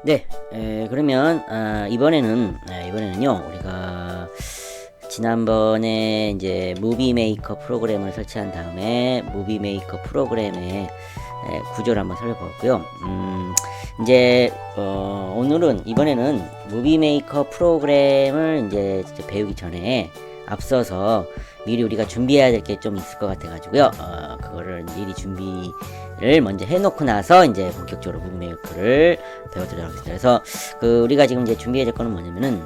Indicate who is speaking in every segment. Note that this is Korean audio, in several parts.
Speaker 1: 네, 그러면 이번에는요 우리가 지난번에 이제 무비 메이커 프로그램을 설치한 다음에 무비 메이커 프로그램의 구조를 한번 살펴봤고요. 이제 이번에는 무비 메이커 프로그램을 이제 배우기 전에 앞서서 미리 우리가 준비해야 될 게 좀 있을 것 같아 가지고요. 그거를 미리 준비를 먼저 해놓고 나서 이제 본격적으로 무비 메이커를 배워드리도록 하겠습니다. 그래서 우리가 지금 이제 준비해야 될 거는 뭐냐면은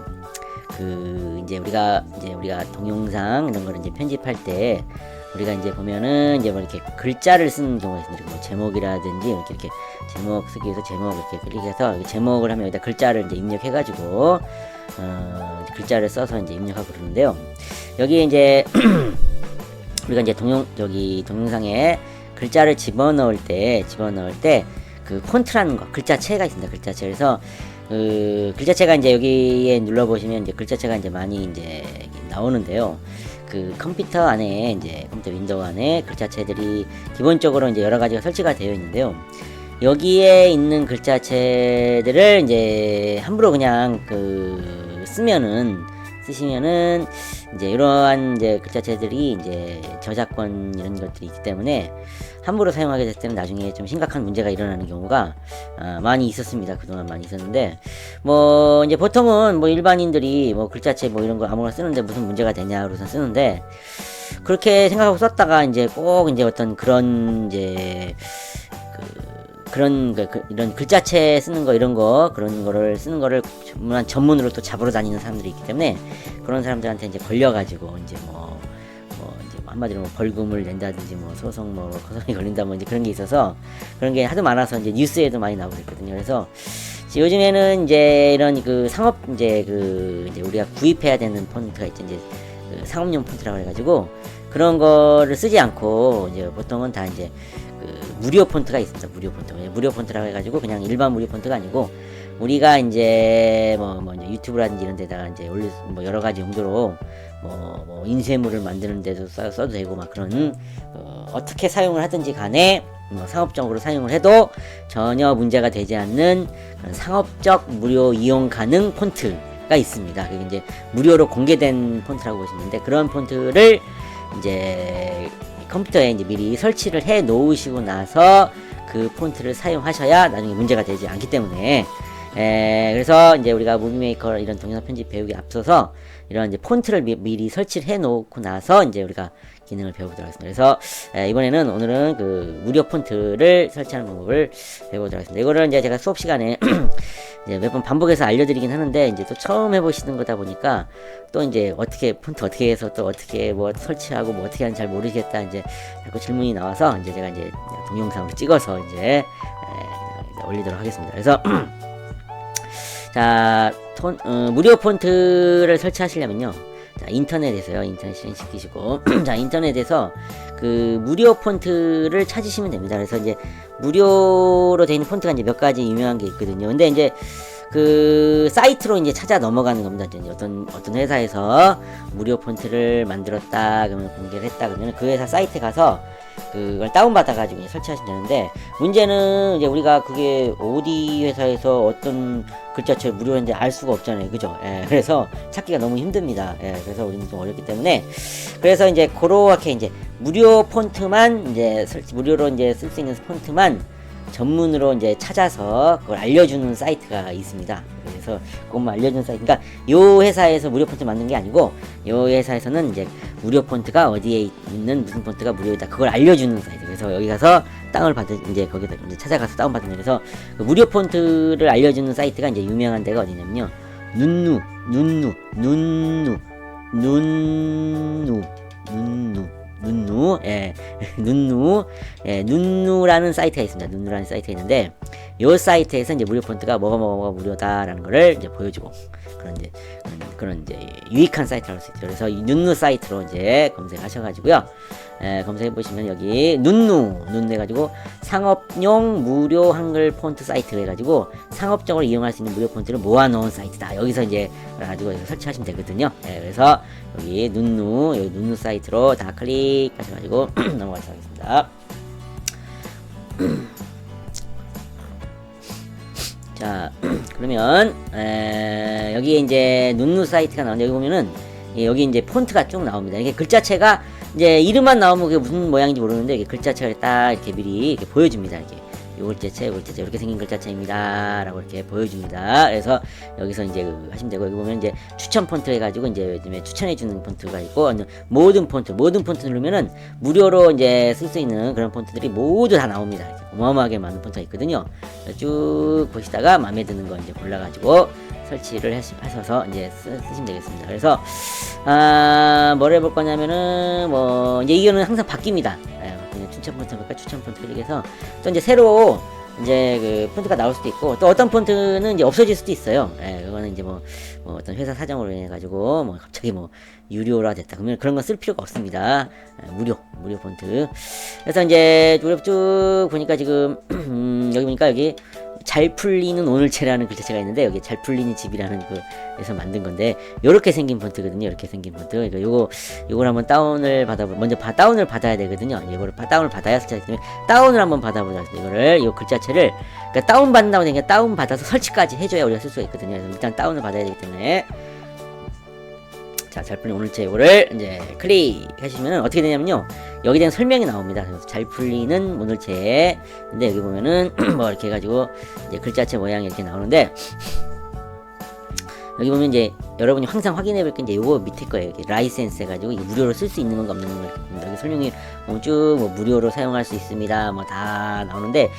Speaker 1: 이제 우리가 동영상 이런 거를 이제 편집할 때 우리가 이제 보면은 이제 뭐 이렇게 글자를 쓰는 경우가 있습니다. 뭐 제목이라든지 이렇게 제목 쓰기 위해서 제목 이렇게 클릭해서 제목을 하면 여기다 글자를 이제 입력해가지고 글자를 써서 이제 입력하고 그러는데요. 여기에 이제 우리가 이제 동영상에 글자를 집어넣을 때 그 폰트라는 거, 글자체가 있습니다. 글자체. 그래서 글자체가 이제 여기에 눌러보시면 이제 글자체가 이제 많이 이제 나오는데요. 컴퓨터 안에 컴퓨터 윈도우 안에 글자체들이 기본적으로 이제 여러 가지가 설치가 되어 있는데요. 여기에 있는 글자체들을 이제 함부로 그냥 쓰시면은 이제 이러한 이제 글자체들이 이제 저작권 이런 것들이 있기 때문에 함부로 사용하게 됐을 때는 나중에 좀 심각한 문제가 일어나는 경우가 많이 있었습니다. 그동안 많이 있었는데 뭐 이제 보통은 뭐 일반인들이 뭐 글자체 뭐 이런 거 아무거나 쓰는데 무슨 문제가 되냐 그래서 쓰는데 그렇게 생각하고 썼다가 이제 꼭 이제 어떤 그런 이제 이런 글자체 쓰는 거 이런 거 그런 거를 쓰는 거를 전문으로 또 잡으러 다니는 사람들이 있기 때문에 그런 사람들한테 이제 걸려가지고 이제 이제 한마디로 뭐 벌금을 낸다든지 뭐 소송이 걸린다 뭐 이제 그런 게 있어서 그런 게 하도 많아서 이제 뉴스에도 많이 나오고 있거든요. 그래서 요즘에는 이제 이런 상업 이제 우리가 구입해야 되는 폰트가 있죠. 이제 상업용 폰트라고 해가지고 그런 거를 쓰지 않고 이제 보통은 다 이제 무료 폰트가 있습니다. 무료 폰트라고 해가지고 그냥 일반 무료 폰트가 아니고 우리가 이제 이제 유튜브라든지 이런 데다가 이제 뭐 여러 가지 용도로 뭐 인쇄물을 만드는 데도 써도 되고 막 그런 어떻게 사용을 하든지 간에 상업적으로 사용을 해도 전혀 문제가 되지 않는 그런 상업적 무료 이용 가능 폰트가 있습니다. 그게 이제 무료로 공개된 폰트라고 보시는데 그런 폰트를 이제 컴퓨터에 이제 미리 설치를 해 놓으시고 나서 그 폰트를 사용하셔야 나중에 문제가 되지 않기 때문에 그래서 이제 우리가 무비메이커 이런 동영상 편집 배우기 앞서서 이런 이제 폰트를 미리 설치를 해 놓고 나서 이제 우리가 기능을 배워보도록 하겠습니다. 그래서 오늘은 무료 폰트를 설치하는 방법을 배워보도록 하겠습니다. 이거를 이제 제가 수업 시간에 이제 몇 번 반복해서 알려드리긴 하는데 이제 또 처음 해보시는 거다 보니까 또 이제 폰트 어떻게 해서 또 어떻게 뭐 설치하고 뭐 어떻게 하는지 잘 모르겠다 이제 자꾸 질문이 나와서 이제 제가 이제 동영상으로 찍어서 이제 올리도록 하겠습니다. 그래서 자, 무료 폰트를 설치하시려면요. 자, 인터넷에서요. 인터넷 실행시키시고 자, 인터넷에서 무료 폰트를 찾으시면 됩니다. 그래서 이제 무료로 되어 있는 폰트가 이제 몇 가지 유명한 게 있거든요. 근데 이제 사이트로 이제 찾아 넘어가는 겁니다. 이제 어떤 회사에서 무료 폰트를 만들었다, 그러면 공개를 했다, 그러면 그 회사 사이트에 가서 그걸 다운받아가지고 설치하시면 되는데, 문제는 이제 우리가 그게 어디 회사에서 어떤 글자체를 무료인지 알 수가 없잖아요. 그죠? 그래서 찾기가 너무 힘듭니다. 그래서 우리는 좀 어렵기 때문에, 그래서 이제 그렇게 이제 무료 폰트만 무료로 이제 쓸 수 있는 폰트만 전문으로 이제 찾아서 그걸 알려주는 사이트가 있습니다. 그래서 그것만 알려주는 사이트. 그러니까 요 회사에서 무료 폰트 만든 게 아니고 요 회사에서는 이제 무료 폰트가 어디에 있는 무슨 폰트가 무료이다 그걸 알려주는 사이트. 그래서 여기 가서 거기다 이제 찾아가서 다운받으면 그래서 무료 폰트를 알려주는 사이트가 이제 유명한 데가 어디냐면요. 눈누 눈누라는 사이트가 있습니다. 눈누라는 사이트가 있는데 요 사이트에서 이제 무료 폰트가 뭐가 무료다라는 거를 이제 보여주고 그런 이제 유익한 사이트라고 할 수 있죠. 그래서 이 눈누 사이트로 이제 검색하셔가지고요. 검색해 보시면 여기 눈누 해가지고 상업용 무료 한글 폰트 사이트 해가지고 상업적으로 이용할 수 있는 무료 폰트를 모아놓은 사이트다. 여기서 이제 가지고 설치하시면 되거든요. 그래서 여기 눈누 사이트로 다 클릭하셔가지고 넘어가도록 하겠습니다. 자, 그러면 여기에 이제 눈누 사이트가 나오는데 여기 보면은 여기 이제 폰트가 쭉 나옵니다. 이게 글자체가 이제 이름만 나오면 그게 무슨 모양인지 모르는데 이게 글자체가 딱 이렇게 미리 이렇게 보여줍니다. 이렇게 요 글자체, 요 글자체 이렇게 생긴 글자체입니다. 라고 이렇게 보여줍니다. 그래서 여기서 이제 하시면 되고 여기 보면 이제 추천 폰트 해가지고 이제 요즘에 추천해주는 폰트가 있고 모든 폰트 누르면은 무료로 이제 쓸 수 있는 그런 폰트들이 모두 다 나옵니다. 이렇게 어마어마하게 많은 폰트가 있거든요. 쭉 보시다가 마음에 드는 거 이제 골라가지고 설치를 하셔서 이제 쓰시면 되겠습니다. 그래서 뭘 해볼 거냐면은 뭐 이제 이거는 항상 바뀝니다. 그냥 추천 폰트 볼까 추천 폰트 클릭해서 또 이제 새로 이제 그 폰트가 나올 수도 있고 또 어떤 폰트는 이제 없어질 수도 있어요. 그거는 이제 뭐 어떤 회사 사정으로 인해 가지고 뭐 갑자기 뭐 유료화 됐다 그러면 그런 건 쓸 필요가 없습니다. 무료 폰트. 그래서 이제 쭉 보니까 지금 여기 보니까 여기 잘 풀리는 오늘채라는 글자체가 있는데 여기 잘 풀리는 집이라는 그에서 만든 건데 요렇게 생긴 폰트거든요. 이렇게 생긴 폰트. 그러니까 요걸 한번 다운을 먼저 다운을 받아야 되거든요. 이거를 다운을 받아야 설치하기 때문에 다운을 한번 받아보자. 이거를 요 글자체를 그러니까 다운 받는다고 되니까 다운 받아서 설치까지 해줘야 우리가 쓸 수가 있거든요. 그래서 일단 다운을 받아야 되기 때문에 자, 잘 풀리는 오늘채 이거를 이제 클릭하시면은 어떻게 되냐면요. 여기 대한 설명이 나옵니다. 그래서 잘 풀리는 오늘채. 근데 여기 보면은 뭐 이렇게 해가지고 이제 글자체 모양이 이렇게 나오는데 여기 보면 이제 여러분이 항상 확인해 볼 게 이제 요거 밑에 거예요. 이렇게 라이센스 해가지고 이게 무료로 쓸 수 있는 건가 없는 건가 여기 설명이 쭉 뭐 무료로 사용할 수 있습니다. 뭐 다 나오는데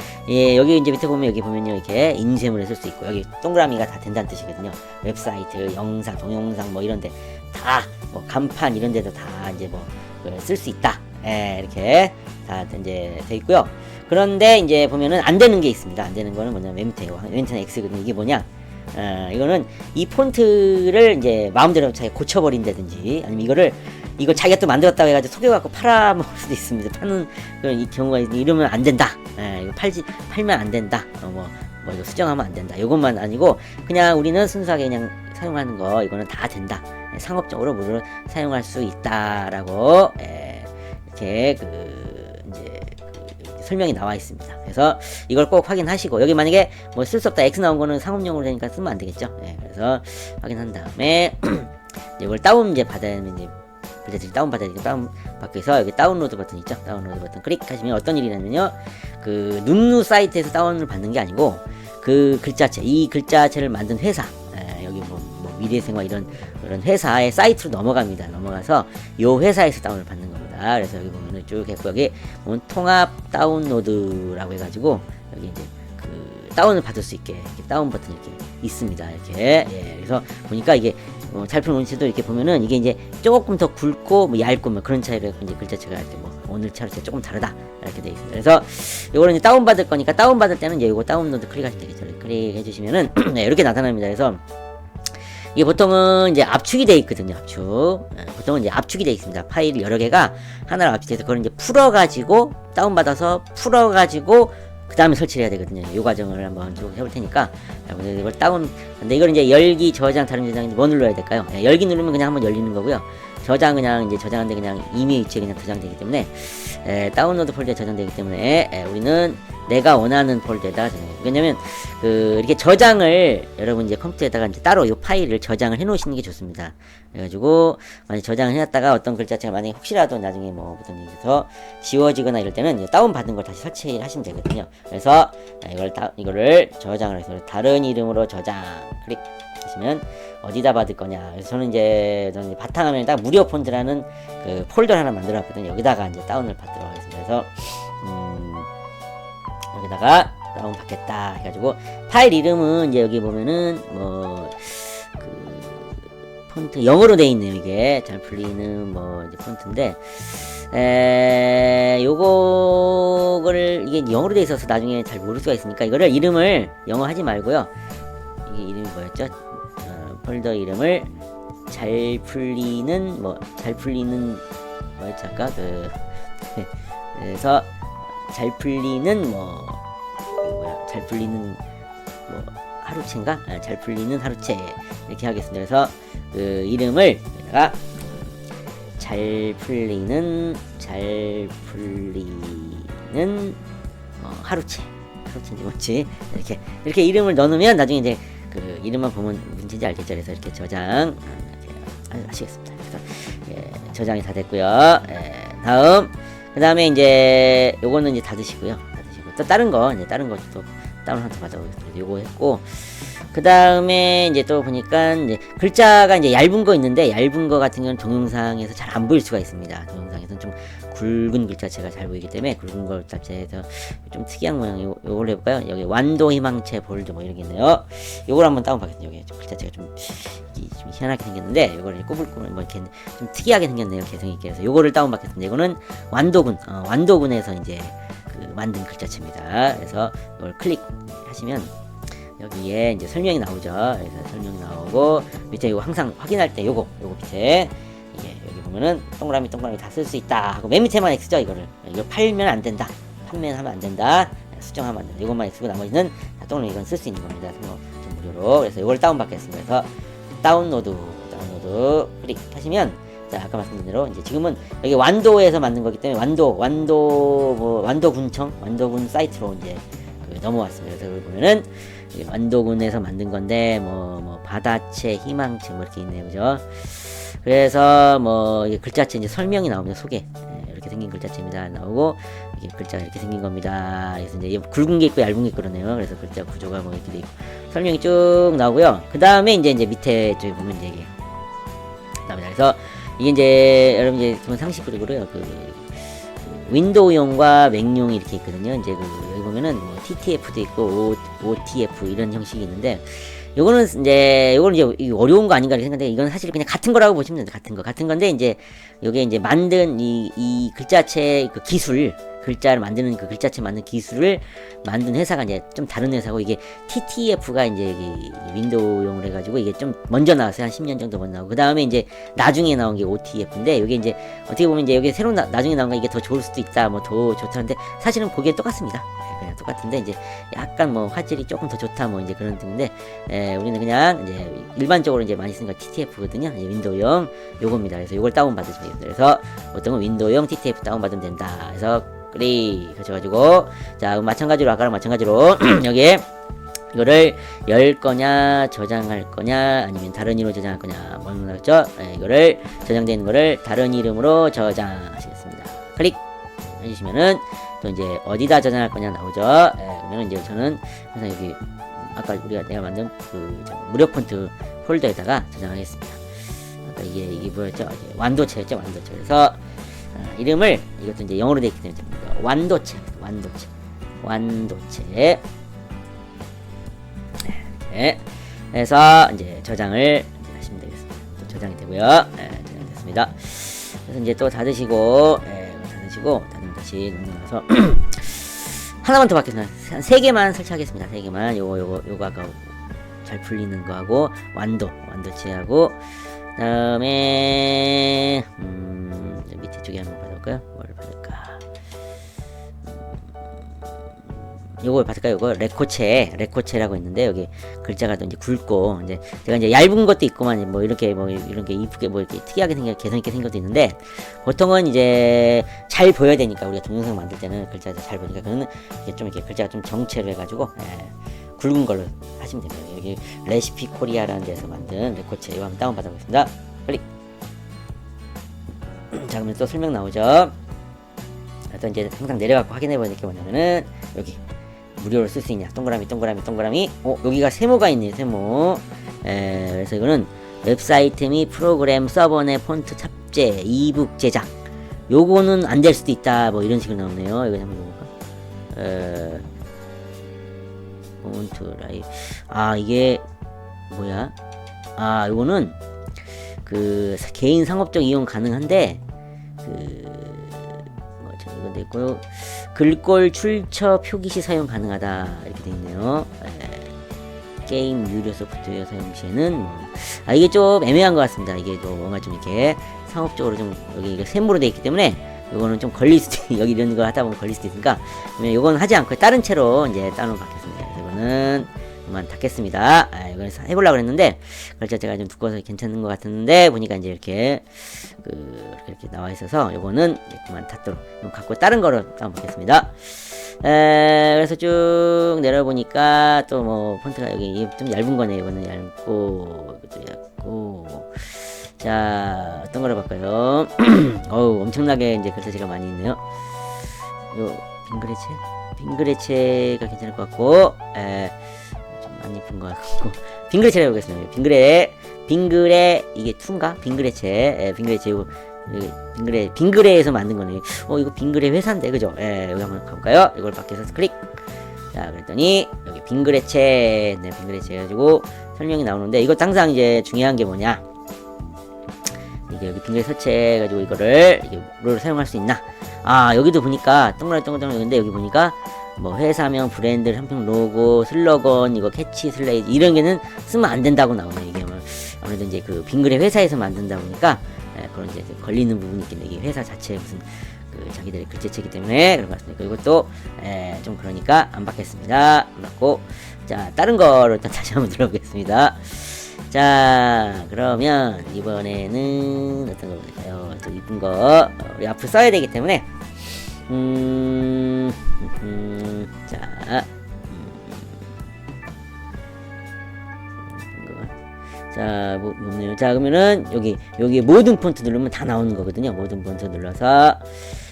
Speaker 1: 여기 이제 밑에 보면 여기 보면요 이렇게 인쇄물에 쓸 수 있고 여기 동그라미가 다 된다는 뜻이거든요. 웹사이트, 영상, 동영상 뭐 이런데 다 뭐 간판 이런 데도 다 이제 뭐 쓸 수 있다. 이렇게 다 이제 돼 있고요. 그런데 이제 보면은 안 되는 게 있습니다. 안 되는 거는 뭐냐면 멘트는 X거든요. 이게 뭐냐? 이거는 이 폰트를 이제 마음대로 자기가 고쳐버린다든지 아니면 이걸 자기가 또 만들었다고 해가지고 속여갖고 팔아먹을 수도 있습니다. 파는 그런 이 경우가 이러면 안 된다. 이거 팔면 안 된다. 뭐 이거 수정하면 안 된다. 이것만 아니고 그냥 우리는 순수하게 그냥 사용하는 거 이거는 다 된다. 상업적으로 무료로 사용할 수 있다라고 이렇게 이제 설명이 나와 있습니다. 그래서 이걸 꼭 확인하시고 여기 만약에 뭐 쓸 수 없다 X 나온 거는 상업용으로 되니까 쓰면 안 되겠죠. 그래서 확인한 다음에 이걸 다운 이제 받아야 하면 이제 글자들이 다운 받아야 되니까 다운 받기 위해서 여기 다운로드 버튼 있죠. 다운로드 버튼 클릭하시면 어떤 일이 나면요. 그 눈누 사이트에서 다운을 받는 게 아니고 그 글자체 이 글자체를 만든 회사 여기 뭐 미래생활 이런 회사의 사이트로 넘어갑니다. 넘어가서 요 회사에서 다운을 받는 겁니다. 그래서 여기 보면은 쭉 했고 여기 보면 통합 다운로드라고 해가지고 여기 이제 그 다운을 받을 수 있게 이렇게 다운 버튼 이렇게 있습니다. 이렇게 그래서 보니까 이게 잘 푸는 오늘채도 이렇게 보면은 이게 이제 조금 더 굵고 뭐 얇고 뭐 그런 차이로 이제 글자체가 이렇게 뭐 오늘채로 조금 다르다 이렇게 되어 있습니다. 그래서 요거는 이제 다운 받을 거니까 다운 받을 때는 이제 요거 다운로드 클릭하시면 되겠죠. 클릭해 주시면은 이렇게 나타납니다. 그래서 이게 보통은 이제 압축이 되어 있거든요. 보통은 이제 압축이 되어 있습니다. 파일이 여러 개가 하나로 압축돼서 그걸 이제 풀어가지고 다운받아서 풀어가지고 그 다음에 설치를 해야 되거든요. 이 과정을 한번 쭉 해볼 테니까 이걸 근데 이걸 이제 열기, 저장, 다른 저장인데 뭐 눌러야 될까요? 열기 누르면 그냥 한번 열리는 거고요. 저장 그냥 이제 저장하는데 그냥 이메일 위치에 그냥 저장되기 때문에 다운로드 폴더에 저장되기 때문에 우리는 내가 원하는 폴더에다가 왜냐면 이렇게 저장을 여러분 이제 컴퓨터에다가 이제 따로 이 파일을 저장을 해 놓으시는 게 좋습니다. 그래가지고 만약 저장을 해놨다가 어떤 글자체가 만약에 혹시라도 나중에 뭐 어떤 일에서 지워지거나 이럴 때는 다운 받은 걸 다시 설치를 하시면 되거든요. 그래서 이거를 저장을 해서 다른 이름으로 저장 클릭하시면 어디다 받을 거냐. 그래서 저는 이제 바탕화면에다가 무료 폰트라는 그 폴더를 하나 만들었거든요. 여기다가 이제 다운을 받도록 하겠습니다. 그래서 여기다가 다운 받겠다 해가지고 파일 이름은 이제 여기 보면은 폰트 영어로 돼 있네요. 이게 잘 풀리는 이제 폰트인데 요거를 이게 영어로 돼 있어서 나중에 잘 모를 수가 있으니까 이거를 이름을 영어 하지 말고요. 이게 이름이 뭐였죠? 폴더 이름을 잘 풀리는 뭐였죠 아까 그래서 잘 풀리는 잘 풀리는 하루채인가? 잘 풀리는 하루채 이렇게 하겠습니다. 그래서 그 이름을 여기다가 잘 풀리는 하루채 타로치인지 뭔지 이렇게 이름을 넣어놓으면 나중에 이제 그 이름만 보면 문제인지 알겠죠. 그래서 이렇게 저장 이렇게 하시겠습니다. 그래서 예, 저장이 다 됐고요. 예, 다음 그 다음에 이제 요거는 이제 닫으시고요. 또 다른 거 또 다운 하나 더 받아보겠습니다. 요거 했고 그 다음에 이제 또 보니까 이제 글자가 이제 얇은 거 있는데 얇은 거 같은 경우는 동영상에서 잘 안 보일 수가 있습니다. 동영상에서는 좀 굵은 글자체가 잘 보이기 때문에 굵은 글자체에서 좀 특이한 모양 요걸 해볼까요? 여기 완도 희망체 볼드 뭐 이런 게 있네요. 요걸 한번 다운받겠습니다. 여기 좀 글자체가 좀 희한하게 생겼는데 요거를 꼬불꼬불 뭐 이렇게 좀 특이하게 생겼네요. 개성있게 해서 요거를 다운받겠습니다. 이거는 완도군에서 이제 그 만든 글자체입니다. 그래서 이걸 클릭하시면 여기에 이제 설명이 나오죠. 그래서 설명 나오고 밑에 이거 항상 확인할 때 요거 밑에 여기 보면은 동그라미 다 쓸 수 있다 하고 맨 밑에만 X죠. 이걸 팔면 안 된다, 판매하면 안 된다, 수정하면 안 된다. 이것만 X고 나머지는 다 동그라미 이건 쓸 수 있는 겁니다. 좀 무료로. 그래서 이걸 다운받겠습니다. 그래서 다운로드 클릭하시면 자, 아까 말씀드린 대로 이제 지금은 여기 완도에서 만든 거기 때문에 완도군 사이트로 이제 넘어왔습니다. 그래서 여기 보면은 완도군에서 만든 건데 뭐 바다체 희망체 뭐 이렇게 있네요. 그죠? 그래서 뭐 글자체 이제 설명이 나옵니다. 소개. 이렇게 생긴 글자체입니다. 나오고 이게 글자가 이렇게 생긴 겁니다. 그래서 이제 굵은 게 있고 얇은 게 있고 그러네요. 그래서 글자 구조가 뭐 이렇게 돼 있고 설명이 쭉 나오고요. 그 다음에 이제 밑에 저기 보면 이제 이게 나옵니다. 그래서 이게 이제 여러분 이제 기본 상식으로요. 그 윈도우용과 맥용이 이렇게 있거든요. 이제 여기 보면은 뭐 TTF도 있고 OTF 이런 형식이 있는데 요거는 이제 어려운 거 아닌가 생각하는데 이건 사실 그냥 같은 거라고 보시면 됩니다. 같은 건데 이제 요게 이제 만든 이 글자체 그 기술 글자를 만드는 그 글자체 만든 기술을 만든 회사가 이제 좀 다른 회사고 이게 TTF가 이제 윈도우용을 해가지고 이게 좀 먼저 나왔어요. 한 10년 정도 먼저 나오고 그 다음에 이제 나중에 나온 게 OTF인데 이게 이제 어떻게 보면 이제 여기 새로 나중에 나온 거 이게 더 좋을 수도 있다 뭐 더 좋다는데 사실은 보기엔 똑같습니다. 그냥 똑같은데 이제 약간 뭐 화질이 조금 더 좋다 뭐 이제 그런 뜻인데 우리는 그냥 이제 일반적으로 이제 많이 쓰는 거 TTF거든요. 윈도우용 요겁니다. 그래서 요걸 다운받으시면 됩니다. 그래서 어떤 건 윈도우용 TTF 다운받으면 된다. 그래서 클릭 하셔가지고 자 마찬가지로 아까랑 마찬가지로 여기에 이거를 열 거냐 저장할 거냐 아니면 다른 이름으로 저장할 거냐 뭐 나왔죠? 이거를 저장되어 있는 거를 다른 이름으로 저장하시겠습니다. 클릭 해주시면은 또 이제 어디다 저장할 거냐 나오죠. 그러면 이제 저는 항상 여기 아까 내가 만든 그 무료 폰트 폴더에다가 저장하겠습니다. 아까 이게 뭐였죠? 완도체였죠. 완도체. 그래서 이름을 이것도 이제 영어로 되어 있기 때문에 완도체. 네. 그래서 이제 저장을 이제 하시면 되겠습니다. 또 저장이 되고요. 저장이 됐습니다. 그래서 이제 또 닫으시고 다시 넘어가서 하나만 더 받겠습니다. 한 3개만 설치하겠습니다. 3개만 요거 아까 잘 풀리는 거하고 완도체하고 그다음에 밑에 쪽에 한번 받아볼까요? 뭐를 받을까? 요걸 받을까요? 요거 레코체라고 있는데 여기 글자가 또 이제 굵고 이제 제가 이제 얇은 것도 있고만 뭐 이렇게 이쁘게 뭐 이렇게 특이하게 개성 있게 생긴 것도 있는데 보통은 이제 잘 보여야 되니까 우리가 동영상 만들 때는 글자가 잘 보니까 그거는 이렇게 글자가 좀 정체로 해가지고 굵은 걸로 하시면 됩니다. 여기 레시피 코리아라는 데서 만든 레코체 이거 한번 다운 받아보겠습니다. 클릭. 자 그러면 또 설명 나오죠. 또 이제 항상 내려가고 확인해 보니까 뭐냐면은 여기 무료로 쓸 수 있냐 동그라미 여기가 세모가 있네요. 세모. 그래서 이거는 웹사이트 및 프로그램 서버 내 폰트 탑재 이북 제작 요거는 안 될 수도 있다 뭐 이런 식으로 나오네요. 이거 한번 볼까? 폰트 라이브 이게 뭐야? 요거는 그 개인 상업적 이용 가능한데 이건 됐고요. 글꼴 출처 표기시 사용 가능하다 이렇게 돼 있네요. 게임 유료 소프트웨어 사용 시에는 이게 좀 애매한 것 같습니다. 이게 또 뭔가 좀 이렇게 상업적으로 좀 여기 이게 세모로 돼 있기 때문에 이거는 좀 걸릴 수도 여기 이런 거 하다 보면 걸릴 수도 있으니까 그러면 이건 하지 않고 다른 채로 이제 다운을 받겠습니다. 그래서 이거는 그만 닫겠습니다. 이걸 해보려고 그랬는데 글자 제가 좀 두꺼워서 괜찮은 것 같은데 보니까 이제 이렇게 이렇게 나와 있어서 요거는 그만 닫도록 갖고 다른 거로 다운 받겠습니다. 그래서 쭉 내려보니까 또 뭐 폰트가 여기 좀 얇은 거네. 이거는 얇고 이것도 얇고. 자, 어떤 거로 볼까요? 어우, 엄청나게 이제 글자체가 많이 있네요. 요 빙그레체가 괜찮을 것 같고, 좀 많이 이쁜 것 같고. 빙그레체를 해보겠습니다. 빙그레 이게 투인가? 빙그레체, 빙그레체 이거 빙그레에서 만든 거네. 이거 빙그레 회사인데, 그죠? 여기 한번 가볼까요? 이걸 밖에서 클릭. 자, 그랬더니 여기 빙그레체, 빙그레체 해가지고 설명이 나오는데, 이거 항상 이제 중요한 게 뭐냐? 이게 여기 빙그레 설치해가지고 이거를 이게 뭐로 사용할 수 있나? 여기도 보니까 동그랗게 여기 보니까 뭐 회사명, 브랜드, 상품 로고, 슬로건, 이거 캐치 슬레이드 이런 게는 쓰면 안 된다고 나오네. 이게 뭐 아무래도 이제 그 빙그레 회사에서 만든다 보니까 그런 이제 걸리는 부분이 있겠네. 이게 회사 자체에 무슨 그 자기들의 글자체이기 때문에 그런 것 같습니다. 이것도 좀 그러니까 안 받겠습니다. 안 받고, 자, 다른 거를 일단 다시 한번 들어보겠습니다. 자, 그러면 이번에는 어떤 거 볼까요? 또 이쁜 거 우리 앞으로 써야 되기 때문에 자, 뭐 없네요. 자, 그러면은 여기 모든 폰트 누르면 다 나오는 거거든요. 모든 폰트 눌러서,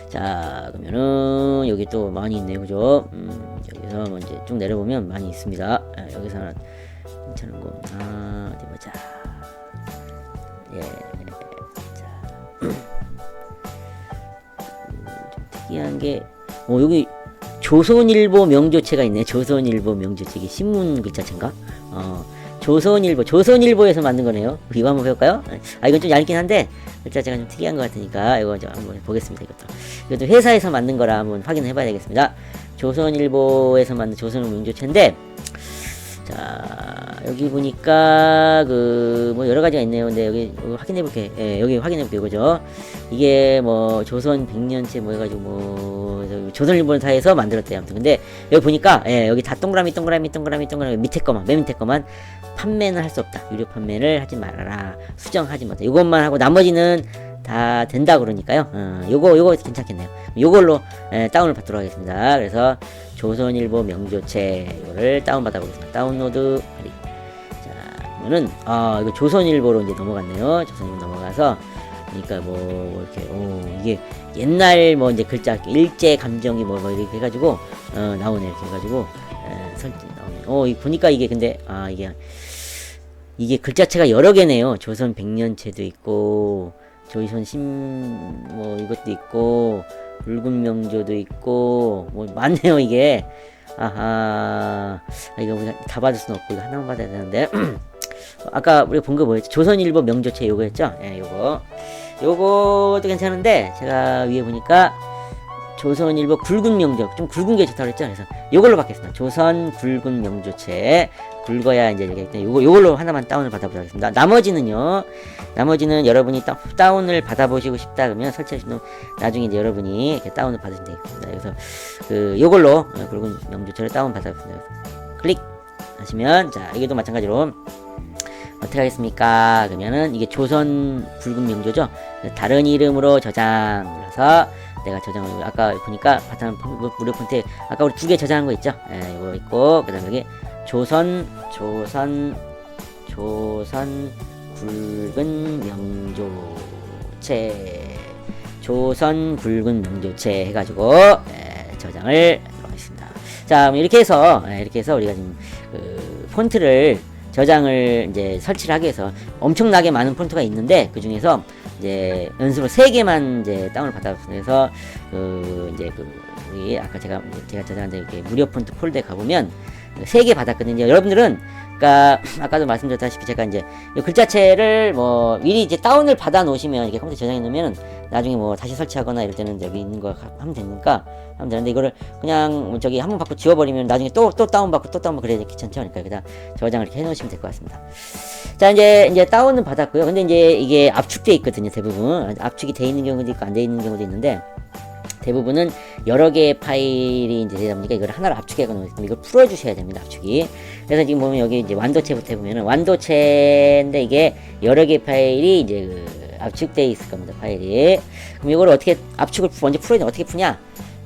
Speaker 1: 자, 그러면은 여기 또 많이 있네요, 그죠? 여기서 먼저 쭉 내려보면 많이 있습니다. 여기서는 괜찮은 거 어디 보자. 자, 좀 특이한 게 여기 조선일보 명조체가 있네. 조선일보 명조체, 이게 신문 글자체인가? 조선일보에서 만든 거네요. 이거 한번 배울까요? 이건 좀 얇긴 한데 글자체가 좀 특이한 것 같으니까 이거 좀 한번 보겠습니다. 이것도 회사에서 만든 거라 한번 확인해 봐야 되겠습니다. 조선일보에서 만든 조선일보 명조체인데, 자, 여기 보니까 뭐 여러 가지가 있네요. 근데 여기 확인해 볼게. 여기 확인해 볼게요. 그죠? 이게 뭐 조선 100년째 뭐 해가지고 뭐 조선일보사에서 만들었대요. 아무튼 근데 여기 보니까 여기 다 동그라미 밑에 거만, 맨 밑에 거만 판매는 할 수 없다. 유료 판매를 하지 말아라. 수정하지 못해. 이것만 하고 나머지는 다 된다 그러니까요. 요거 괜찮겠네요. 요걸로 다운을 받도록 하겠습니다. 그래서 조선일보 명조체 이거를 다운받아 보겠습니다. 다운로드 클릭. 자, 그러면은 이거 조선일보로 이제 넘어갔네요. 조선일보 넘어가서 그러니까 뭐 이렇게 이게 옛날 뭐 이제 글자 일제 감정이 뭐 이렇게 해가지고 나오네. 이렇게 해가지고 설정 나오네. 보니까 이게 근데 이게 글자체가 여러 개네요. 조선 100년체도 있고, 조선 뭐 이것도 있고, 붉은 명조도 있고, 뭐 많네요. 이게 이거 다 받을 수는 없고 이거 하나만 받아야 되는데 아까 우리가 본 거 뭐였죠? 조선일보 명조체 요거였죠? 요것도 괜찮은데 제가 위에 보니까 조선일보 굵은 명조, 좀 굵은 게 좋다고 그랬죠? 그래서 요걸로 받겠습니다. 조선 굵은 명조체. 굵어야 이제 요걸로 하나만 다운을 받아보도록 하겠습니다. 나머지는 여러분이 다운을 받아보시고 싶다 그러면 설치하시면 나중에 이제 여러분이 이렇게 다운을 받으시면 되겠습니다. 그래서 요걸로 굵은 명조체를 다운 받아보겠습니다. 클릭 하시면, 자, 이게도 마찬가지로 어떻게 하겠습니까? 그러면은 이게 조선 굵은 명조죠. 다른 이름으로 저장 눌러서 내가 저장을, 아까 보니까 바탕 무료 폰트 아까 우리 2개 저장한 거 있죠? 이거 있고, 그 다음에 여기 조선 굵은 명조체 해가지고 저장을 하겠습니다. 자, 이렇게 해서 우리가 지금 폰트를 저장을 이제 설치를 하기 위해서 엄청나게 많은 폰트가 있는데, 그 중에서 이제 연습으로 3개만 이제 다운을 받았습니다. 그래서 우리 아까 제가 저장한 이렇게 무료 폰트 폴더에 가보면 3개 받았거든요. 여러분들은 그러니까 아까도 말씀드렸다시피 제가 이제 이 글자체를 뭐 미리 이제 다운을 받아 놓으시면 이렇게 컴퓨터 저장해 놓으면 나중에 뭐 다시 설치하거나 이럴 때는 여기 있는 거 하면 되는데, 이거를 그냥 저기 한번 받고 지워버리면 나중에 또 다운받고 그래야 귀찮죠. 그러니까 그냥 저장을 이렇게 해놓으시면 될 것 같습니다. 자, 이제 다운은 받았고요. 근데 이제 이게 압축돼 있거든요. 대부분 압축이 돼 있는 경우도 있고 안 돼 있는 경우도 있는데, 대부분은 여러 개의 파일이 이제 되다 보니까 이걸 하나로 압축해 놓으면 이걸 풀어주셔야 됩니다. 압축이. 그래서 지금 보면 여기 이제 완도체부터 해보면은 완도체인데 이게 여러 개의 파일이 이제 압축돼 있을 겁니다. 파일이. 그럼 이걸 어떻게 압축을 먼저 풀어야 돼? 어떻게 푸냐?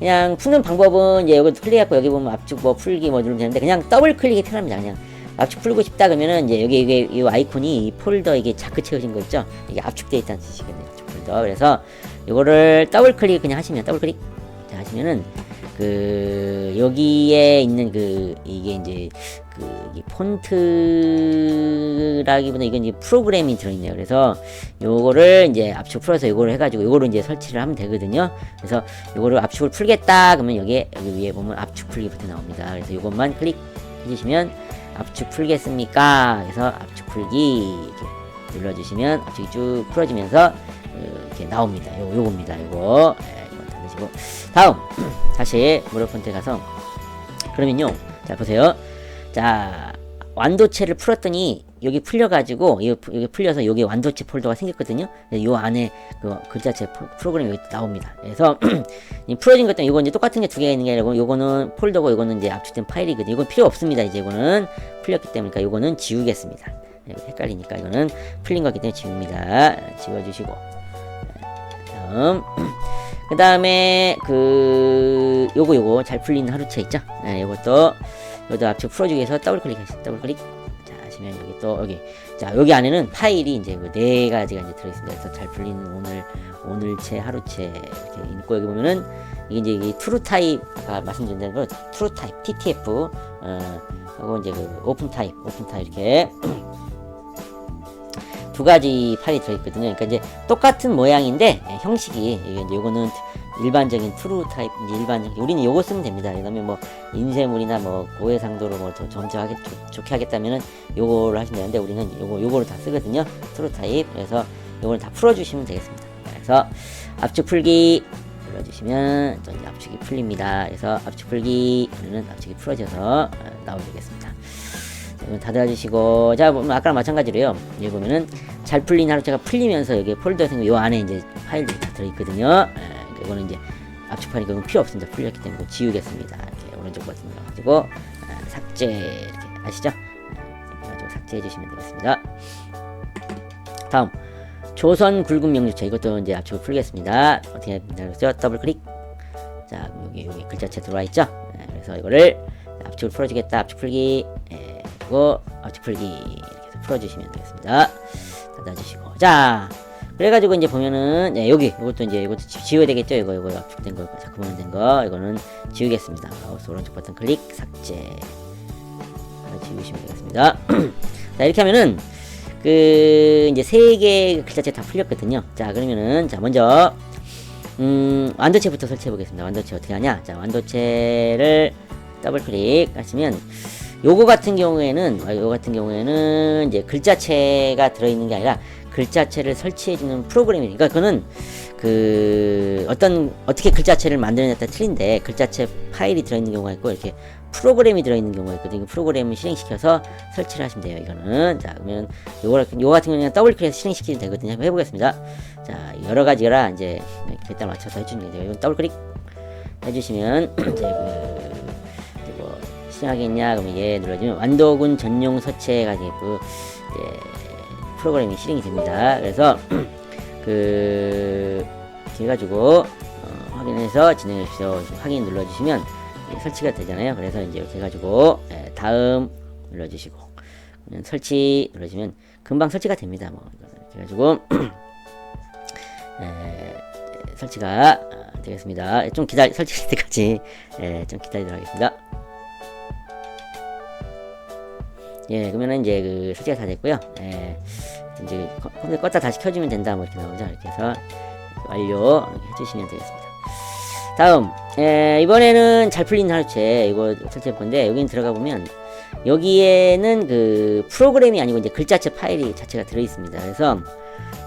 Speaker 1: 그냥 푸는 방법은 이제 여기 클릭하고 여기 보면 압축 뭐 풀기 뭐 누르면 되는데 그냥 더블 클릭이 편합니다. 그냥 압축 풀고 싶다 그러면은 이제 여기 이게 이 아이콘이 이 폴더 이게 자크 채워진 거 있죠? 이게 압축되어 있다는 뜻이거든요. 압축 폴더. 그래서 요거를 더블 클릭 그냥 하시면 더블 클릭 자, 하시면은 그 여기에 있는 그 이게 이제 그 이게 폰트라기보다 이건 이제 프로그램이 들어있네요. 그래서 요거를 이제 압축 풀어서 요거를 해가지고 요거를 이제 설치를 하면 되거든요. 그래서 요거를 압축을 풀겠다 그러면 여기 위에 보면 압축 풀기부터 나옵니다. 그래서 요것만 클릭 해주시면 압축 풀겠습니까? 그래서 압축 풀기 이렇게 눌러주시면 압축이 쭉 풀어지면서 이렇게 나옵니다. 요겁니다. 요거 이거 닫으시고 다음 다시 무료 폰트에 가서 그러면요 자 보세요. 자 완도체를 풀었더니 여기 풀려가지고 여기 풀려서 여기 완도체 폴더가 생겼거든요. 요 안에 그 글자체 프로그램이 여기 나옵니다. 그래서 이 풀어진 것도 이거 이제 똑같은 게 두 개가 있는 게 아니고 요거는 폴더고 요거는 이제 압축된 파일이거든요. 이건 필요 없습니다. 이제 이거는 풀렸기 때문에 요거는 지우겠습니다. 헷갈리니까 이거는 풀린 거기 때문에 지웁니다. 지워주시고 그 다음에 그 요거 잘 풀린 하루체 있죠? 요것도 압축 풀어주기 위해서 더블 클릭하시죠. 더블 클릭. 자 하시면 여기 또 여기 안에는 파일이 이제 그 4가지가 이제 들어있습니다. 그래서 잘 풀린 오늘체 하루체 이렇게 있고 여기 보면은 이게 트루 타입 아까 말씀드린 대로 트루 타입 TTF 하고 이제 그 오픈 타입 이렇게 2가지 파일이 들어있거든요. 그러니까 이제 똑같은 모양인데 형식이 이제 요거는 일반적인 트루 타입 이제 일반적인 우리는 요거 쓰면 됩니다. 그다음에 뭐 인쇄물이나 뭐 고해상도로 뭐 더 점점하게 좋게 하겠다면은 요거를 하시면 되는데 우리는 요거를 다 쓰거든요. 트루 타입. 그래서 요거를 다 풀어주시면 되겠습니다. 그래서 압축 풀기 눌러주시면 또 이제 압축이 풀립니다. 그래서 압축 풀기 하면은 압축이 풀어져서 나오게 되겠습니다. 이건 닫아주시고 자 보면 아까랑 마찬가지로요. 여기 보면은 잘 풀린 하루체가 풀리면서 여기 폴더 생긴 요 안에 이제 파일들이 다 들어있거든요. 이거는 이제 압축 파일이 필요 없습니다. 풀렸기 때문에 지우겠습니다. 이렇게 오른쪽 버튼 눌러가지고 삭제 이렇게 아시죠? 그래가지고 삭제해 주시면 되겠습니다. 다음 조선 굵은 명주체 이것도 이제 압축을 풀겠습니다. 어떻게 해야 더블 클릭. 자 여기 글자체 들어와 있죠? 그래서 이거를 압축을 풀어주겠다. 압축 풀기. 그리고 압축 풀기 이렇게 해서 풀어주시면 되겠습니다. 닫아주시고 자 그래가지고 이제 보면은 이것도 지워야 되겠죠. 이거 압축된 거 자꾸 보면 된 거 이거는 지우겠습니다. 마우스 오른쪽 버튼 클릭 삭제 지우시면 되겠습니다. 자 이렇게 하면은 그 이제 3개의 글자체 다 풀렸거든요. 자 그러면은 자 먼저 완도체부터 설치해 보겠습니다. 완도체 어떻게 하냐? 자 완도체를 더블 클릭 하시면 요거 같은 경우에는 이제 글자체가 들어있는 게 아니라 글자체를 설치해주는 프로그램이니까 그거는 그 어떻게 글자체를 만들어냈다 틀린데 글자체 파일이 들어있는 경우가 있고 이렇게 프로그램이 들어있는 경우가 있거든요. 프로그램을 실행시켜서 설치를 하시면 돼요. 이거는 자 그러면 요거 같은 경우는 더블 클릭해서 실행시키면 되거든요. 한번 해보겠습니다. 자 여러 가지라 이제 일단 맞춰서 해주는 게 돼요. 이건 더블 클릭 해주시면 이제 뭐 실행하겠냐 그러면 얘 눌러주면 완도군 전용 서체가 있고 이제 프로그램이 실행이 됩니다. 그래서 그 이렇게 해가지고 확인해서 진행해 주십시오. 확인 눌러주시면 설치가 되잖아요. 그래서 이제 이렇게 해가지고 다음 눌러주시고 설치 눌러주면 금방 설치가 됩니다. 뭐 이렇게 해가지고 설치가 되겠습니다. 좀 설치할 때까지 좀 기다리도록 하겠습니다. 그러면은 이제 그 설치가 다 됐고요. 이제 컴퓨터 껐다 다시 켜주면 된다 뭐 이렇게 나오죠. 이렇게 해서 완료 해주시면 되겠습니다. 다음 이번에는 잘 풀린 하루체 이거 설치할 건데 여기는 들어가 보면 여기에는 그 프로그램이 아니고 이제 글자체 파일이 자체가 들어 있습니다. 그래서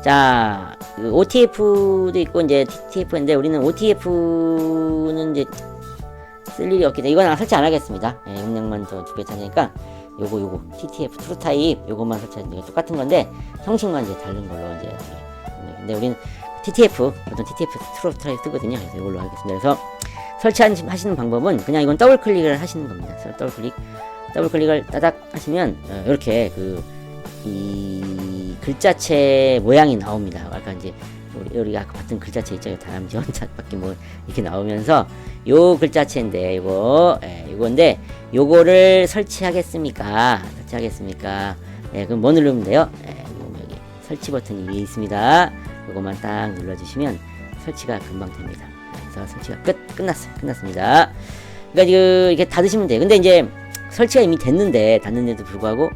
Speaker 1: 자 그 OTF도 있고 이제 TTF인데 우리는 OTF는 이제 쓸 일이 없기 때문에 이건 설치 안 하겠습니다. 용량만 더 두개 차니까 요거 TTF 트루 타입 요것만 설치하는 게 똑같은 건데 형식만 이제 다른 걸로 이제 근데 우리는 TTF 보통 TTF 트루 타입 쓰거든요. 그래서 이걸로 하겠습니다. 그래서 설치하시는 방법은 그냥 이건 더블 클릭을 하시는 겁니다. 더블 클릭을 따닥 하시면 이렇게 이 글자체 모양이 나옵니다. 아까 이제 우리 아까 봤던 글자체 있죠? 다람쥐 혼잣밖에 뭐 이렇게 나오면서 요 글자체인데 요건데 요거를 설치하겠습니까? 그럼 뭐 누르면 돼요? 여기 설치 버튼이 위에 있습니다. 요거만 딱 눌러주시면 설치가 금방 됩니다. 그래서 설치가 끝났습니다. 그러니까 지금 이렇게 닫으시면 돼요. 근데 이제 설치가 이미 닫는데도 불구하고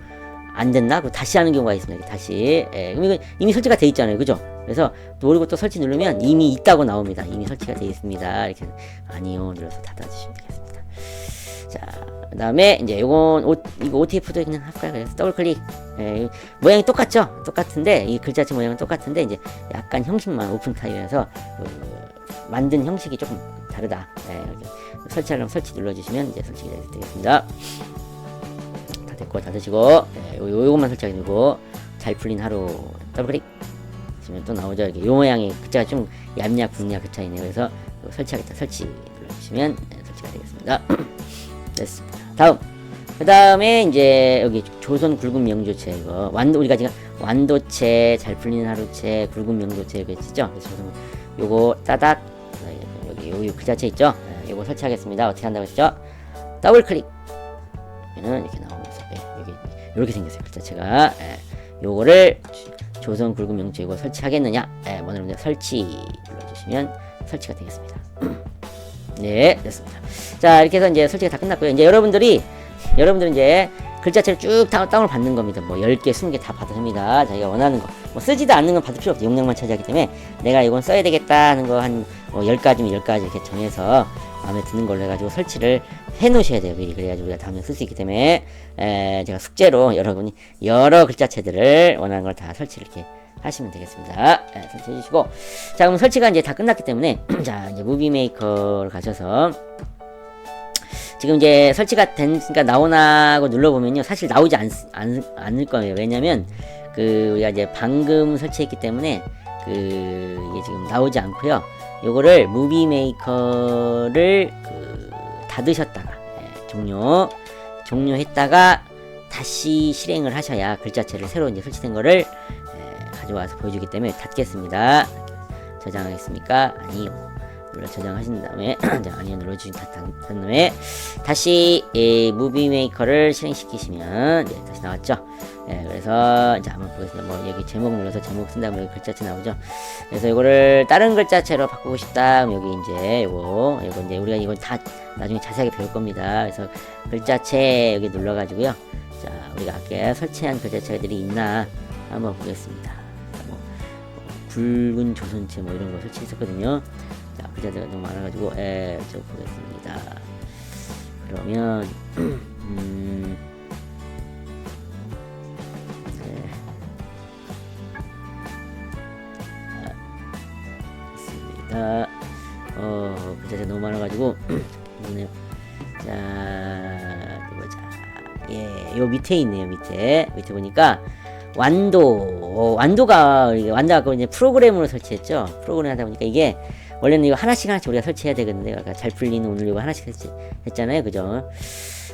Speaker 1: 안 됐나? 다시 하는 경우가 있습니다. 다시. 그럼 이거 이미 설치가 돼 있잖아요. 그죠? 그래서 모르고 또 설치 누르면 이미 있다고 나옵니다. 이미 설치가 돼 있습니다. 이렇게 아니요 눌러서 닫아주시면 되겠습니다. 자, 그 다음에 이제 이거 OTF도 그냥 할까요? 그래서 더블 클릭. 모양이 똑같은데 이 글자체 모양은 똑같은데 이제 약간 형식만 오픈 타입이라서 만든 형식이 조금 다르다. 설치하려면 설치 눌러주시면 이제 설치가 되겠습니다. 다 됐고 닫으시고 요것만 설치하게 되고 잘 풀린 하루 더블 클릭 하시면 또 나오죠. 이렇게 요 모양의 글자가 좀 얇냐 굵냐 그 차이네요. 그래서 설치하겠다 설치 눌러주시면 설치가 되겠습니다. 됐습니다. 그 다음에 이제 여기 조선 굵은 명조체 이거 우리가 지금 완도체 잘 풀리는 하루체 굵은 명조체 이거 있죠. 그래서 요거 따닥 여기 그 자체 있죠. 요거 설치하겠습니다. 어떻게 한다고 했죠? 더블 클릭 그러면 이렇게 나오면서 여기 이렇게 생겼어요. 그 자체가 요거를 조선 굵은 명조 이거 설치하겠느냐? 뭐 누르면 설치 눌러주시면 설치가 되겠습니다. 네, 됐습니다. 자, 이렇게 해서 이제 설치가 다 끝났고요. 이제 여러분들은 이제 글자체를 쭉 다운을 받는 겁니다. 뭐 10개, 20개 다 받아도 됩니다. 자기가 원하는 거. 뭐 쓰지도 않는 건 받을 필요 없어요. 용량만 차지하기 때문에 내가 이건 써야 되겠다 하는 거 한 10가지면 10가지 이렇게 정해서 마음에 드는 걸로 해가지고 설치를 해 놓으셔야 돼요. 미리. 그래가지고 우리가 다음에 쓸 수 있기 때문에 제가 숙제로 여러분이 여러 글자체들을 원하는 걸 다 설치를 이렇게 하시면 되겠습니다. 설치해 주시고 자, 그럼 설치가 이제 다 끝났기 때문에 자, 이제 무비 메이커를 가셔서 지금 이제 설치가 됐으니까 나오나고 눌러보면요. 사실 나오지 않을 거예요. 왜냐면 우리가 이제 방금 설치했기 때문에 이게 지금 나오지 않고요. 요거를 무비 메이커를 닫으셨다가 종료했다가 다시 실행을 하셔야 글자체를 새로 이제 설치된 거를 가져와서 보여주기 때문에 닫겠습니다. 저장하겠습니까? 아니요. 저장하신 다음에 아니요 눌러주신 닫은 다음에 다시 무비 메이커를 실행시키시면 다시 나왔죠. 그래서 이제 한번 보겠습니다. 뭐 여기 제목 눌러서 제목 쓴 다음에 여기 글자체 나오죠. 그래서 이거를 다른 글자체로 바꾸고 싶다. 그럼 여기 이제 요거 이제 우리가 이건 다 나중에 자세하게 배울 겁니다. 그래서 글자체 여기 눌러가지고요. 자, 우리가 아까 설치한 글자체들이 있나 한번 보겠습니다. 굵은 조선체 뭐 이런 거 설치했었거든요. 자, 글자체가 너무 많아가지고 저 보겠습니다. 그러면 있습니다. 글자체가 너무 많아가지고 보네요. 자, 보자. 요 밑에 있네요. 밑에 보니까 완도가 이제 프로그램으로 설치했죠. 프로그램 하다 보니까 이게 원래는 이거 하나씩 우리가 설치해야 되거든요. 아까 잘 풀리는 오늘 이거 하나씩 했잖아요. 그죠?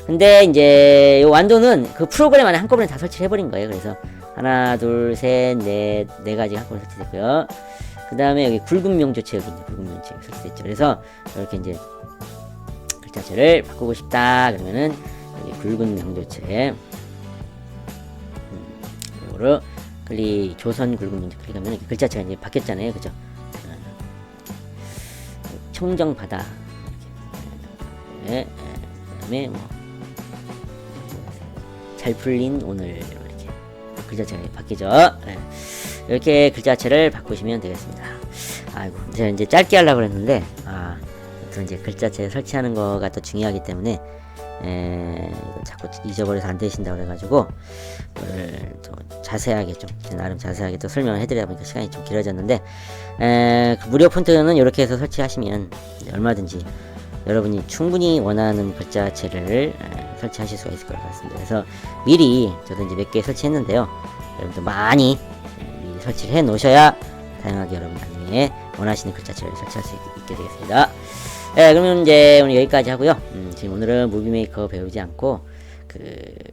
Speaker 1: 근데 이제 요 완도는 그 프로그램 안에 한꺼번에 다 설치를 해버린 거예요. 그래서 하나, 둘, 셋, 넷, 네 가지가 한꺼번에 설치됐고요. 그 다음에 여기 굵은 명조체 여기 이제 굵은 명조체 설치됐죠. 그래서 이렇게 이제 글자체를 바꾸고 싶다 그러면은 여기 굵은 명조체 요거를 조선 굵은 명조체 클릭하면 이렇게 글자체가 이제 바뀌었잖아요. 그죠? 청정 바다 이렇게 그다음에 잘 풀린 오늘 이렇게 글자체가 바뀌죠. 이렇게 글자체를 바꾸시면 되겠습니다. 아이고, 제가 이제 짧게 하려고 했는데 또 이제 글자체 설치하는 거가 또 중요하기 때문에 이거 자꾸 잊어버려서 안 되신다고 그래가지고 또 자세하게 좀 나름 자세하게 또 설명을 해드리다 보니까 시간이 좀 길어졌는데 그 무료 폰트는 이렇게 해서 설치하시면 얼마든지 여러분이 충분히 원하는 글자체를 설치하실 수가 있을 것 같습니다. 그래서 미리 저도 이제 몇 개 설치했는데요. 여러분도 많이 미리 설치를 해 놓으셔야 다양하게 여러분 나중에 원하시는 글자체를 설치할 수 있게 되겠습니다. 그러면 이제 오늘 여기까지 하고요. 지금 오늘은 무비메이커 배우지 않고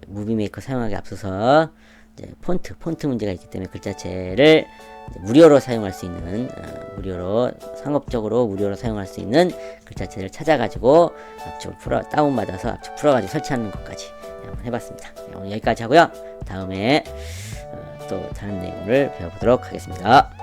Speaker 1: 무비메이커 사용하기 앞서서 이제 폰트 문제가 있기 때문에 글자체를 이제 무료로 사용할 수 있는 무료로 상업적으로 무료로 사용할 수 있는 글자체를 찾아가지고 앞쪽을 다운받아서 앞쪽 풀어가지고 설치하는 것까지 한번 해봤습니다. 오늘 여기까지 하고요. 다음에 또 다른 내용을 배워보도록 하겠습니다.